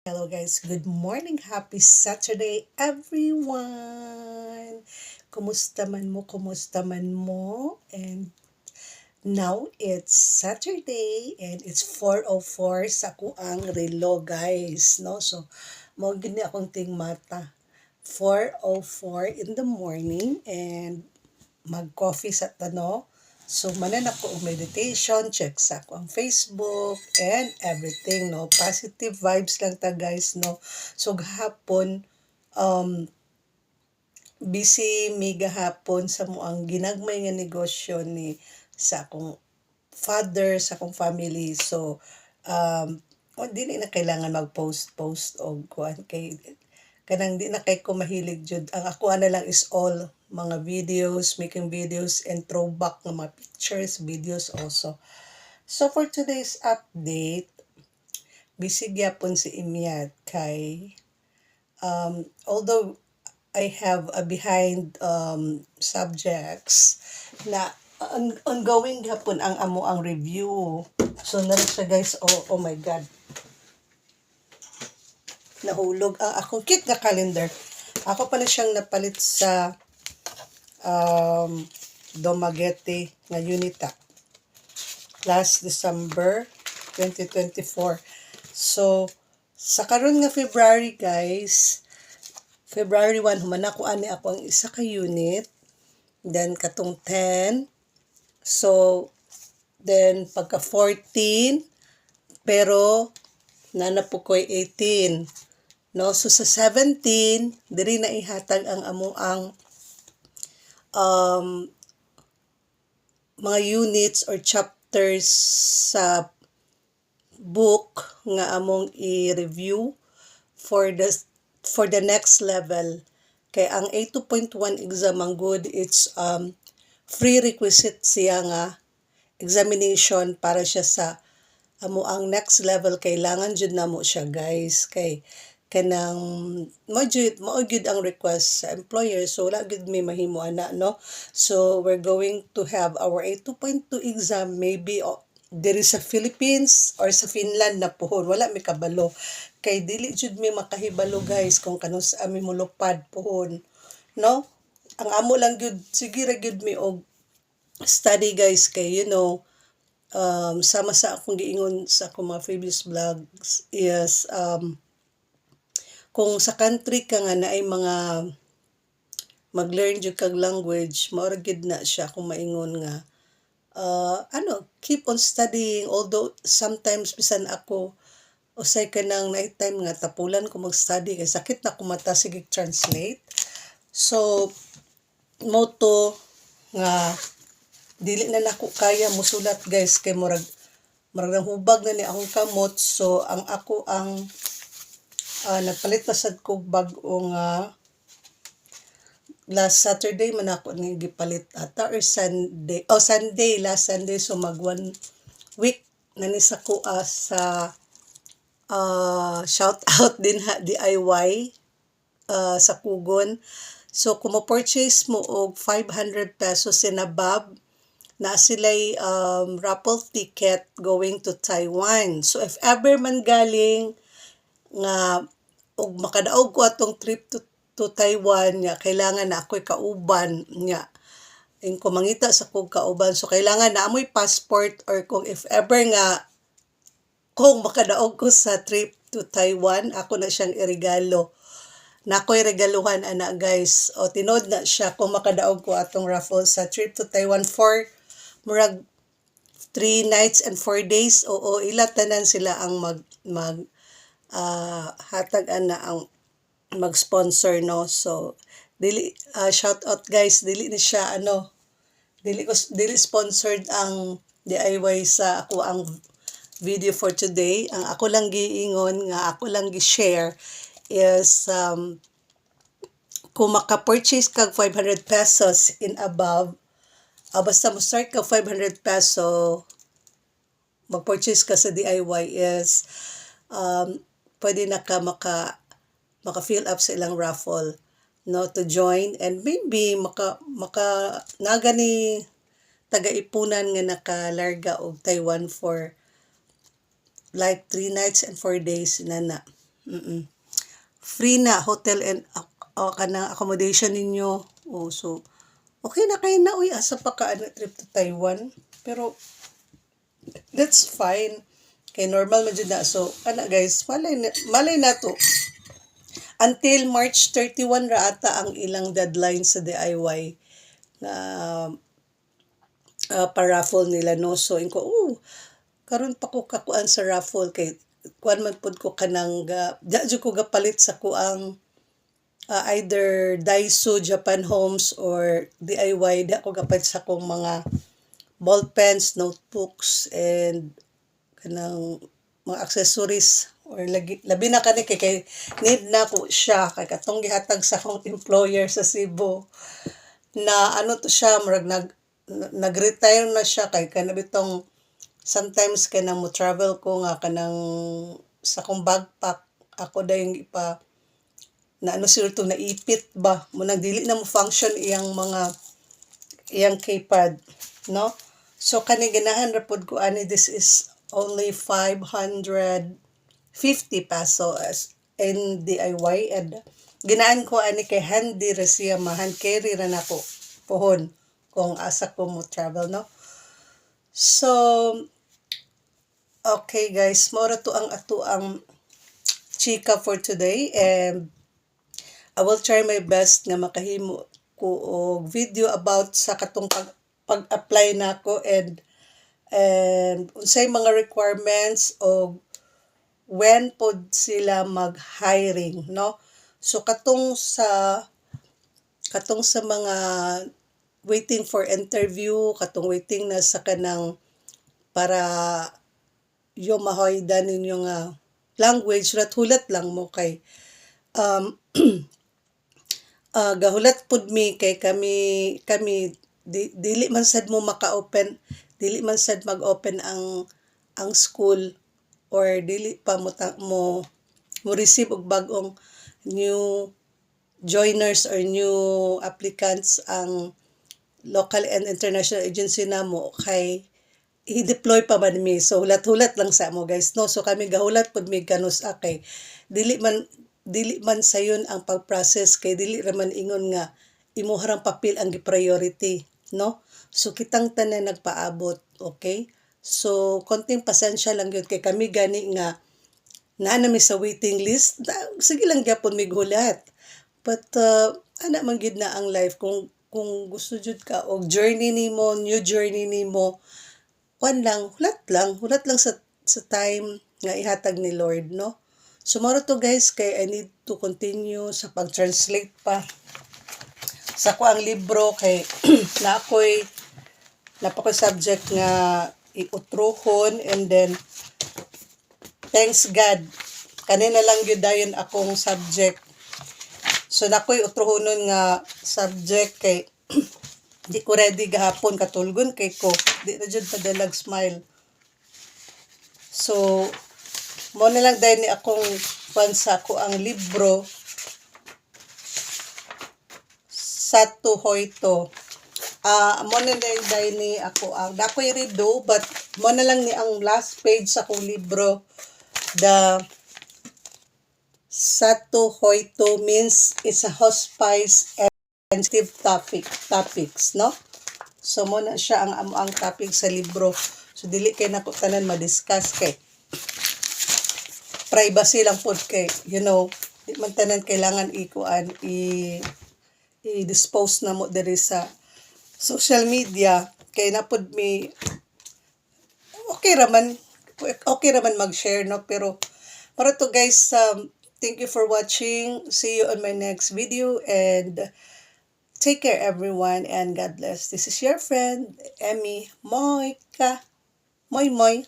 Hello guys, good morning. Happy Saturday everyone. Kumusta man mo, kumusta man mo? And now it's Saturday and it's 4:04 sa kuang relo guys, no? So mo gini akong ting mata. 4:04 in the morning and mag-coffee sa tano. So, manan ako og meditation, check sa ako ang Facebook, and everything, no? Positive vibes lang ta, guys, no? So, gahapon, busy mi gahapon sa muang ginagmay nga negosyo ni sa akong father, sa akong family. So, dili na kailangan mag-post-post og kuan kay kanang di na kay ko mahilig jud. Ang ako na lang is all mga videos, making videos and throwback ng mga pictures, videos also. So for today's update, busy gyapon si Imyat kay although I have a behind subjects na ongoing gapon ang amo ang review. So na siya guys, oh my god. Nahulog ang akong cute na calendar. Ako pala siyang napalit sa Dumaguete nga Unita last December 2024. So, sa karon nga February guys, February 1, humana ko ani ako ang isa ka unit. Then, katong 10. So, then, pagka 14, pero, nanapo ko'y 18. No? So, sa 17, diri na ihatag ang amo ang mga units or chapters sa book nga among i-review for the next level. Kay ang A2.1 exam ang good, it's prerequisite siya nga examination para siya sa amo ang next level. Kailangan jud namo siya guys, kay kanang mo gyud ang request sa employer, so wala gyud may mahimo ana, no? So we're going to have our A2.2 exam maybe diri sa Philippines or sa Finland na pohon, wala mi kabalo kay dili jud mi makahibalo guys kung kanus ami molupad pohon, no? Ang amo lang gyud sige ra gyud mi og study guys, kay sama sa akong giingon sa akong mga previous vlogs is kung sa country ka nga naay mga mag-learn jud kag language, mao ra gid na siya kung maingon nga keep on studying, although sometimes bisan ako usay ka nang night time nga tapulan ko mag-study kay sakit na ko mata sige translate. So moto nga dili na nako kaya musulat guys kay murag nang hubag na ni akong kamot. So ang ako ang nagpalit pa sad ko bag-o nga last Saturday man ako ni gipalit ata or Sunday. Sunday, last Sunday. So mag 1 week na ni sa kuha sa shout out din ha DIY sa Kugon. So kung mo-purchase mo og 500 pesos in above, na sila'y raffle ticket going to Taiwan. So if ever man galing nga og makadaog ko atong trip to Taiwan nya, kailangan na ako'y kauban nya. Kung mangita sa kong kauban, so kailangan na amoy passport, or kung if ever nga kung makadaog ko sa trip to Taiwan, ako na siyang iregalo. Na ako'y regaluhan ana guys. O tinod na siya kung makadaog ko atong raffle sa trip to Taiwan for murag 3 nights and 4 days. Oo, ilatanan sila ang hatag ana ang mag-sponsor, no? So dili shout out guys, dili ni siya dili sponsored ang DIY sa ako ang video for today. Ang ako lang giingon nga ako lang gi-share is kung maka-purchase kag 500 pesos in above, basta mo start ka 500 peso mag-purchase ka sa DIY is pwede na ka maka-fill up sa ilang raffle, no, to join, and maybe maka naga ni taga-ipunan nga nakalarga og Taiwan for like 3 nights and 4 days na. free na hotel and kanang accommodation ninyo. Oh, so okay na kayo na uy asa pa ka trip to Taiwan. Pero that's fine. Kay normal man jud na. So guys, malay na to. Until March 31 ra ata ang ilang deadline sa DIY na pa-raffle nila, no. So inko karon pa ko kakuan sa raffle kay kuan man pud ko kanang jud ko gapalit sa kuang either Daiso Japan Homes or DIY. Di ako gapalit sa kong mga ball pens, notebooks, and kanang mga accessories or labi na kani kay need na ko siya kay katong gihatag sa akong employer sa Cebu na to siya murag nag-retire na siya kay kanabitong sometimes kanang mo travel ko nga kanang sa kong backpack ako dayong ipa na siguro to naipit ba mo dili na mo function iyang keypad, no. So kani ganahan ra pud ko ani this is only 550 pesos in DIY and ginaan ko ani kay handy ra siya hand carry ra nako pohon kung asa ko mo travel, no. So okay guys, mora to ang ato ang chika for today and I will try my best nga makahimo ko og video about sa katong pag-apply nako and unsay mga requirements o when pod sila mag-hiring, no. So katong sa mga waiting for interview, katong waiting na sa kanang para yung mahoydan ninyo nga language, hulat lang mo kay gahulat pud mi kay kami dili man sad mo maka-open, dili man sad mag-open ang school or dili pa mo receive og bag-ong new joiners or new applicants ang local and international agency namo kay i-deploy pa man mi. So hulat-hulat lang sa mo guys, no. So kami gahulat pud mi kanus kay dili man sayon ang pag-process kay dili ra man ingon nga imuharang papel ang gi-priority, no. So kitang tanan nagpaabot, okay. So konting pasensya lang gyud kay kami gani nga mi sa waiting list. Sige lang gyapon mig hulat. But ana man gyud na ang life kung gusto jud ka og new journey nimo, hulat lang sa time nga ihatag ni Lord, no. So moro to guys kay I need to continue sa pag-translate pa sa ko ang libro kay na ako'y subject nga iutrohon and then thanks God kanina lang gyud dayon akong subject. So nakoy utrohonon nga subject kay di ko ready gahapon katulgon kay ko di na jud padalag smile. So mo na lang dahil ni akong pansa ko ang libro Satu Hoito. Mo na lang dahil ni ako ang dakoy redo but mo na lang ni ang last page sa akong libro. The Satu Hoito means it's a hospice and sensitive topics, no. So mo na siya ang topic sa libro. So dili kay nako tanan ma-discuss kay privacy lang pod kay di man tanan kailangan i-dispose na mo diri sa social media kay napod mi okay raman mag-share, no. Pero para to guys, thank you for watching. See you on my next video and take care everyone and God bless. This is your friend Emmy Moika. Moy moy.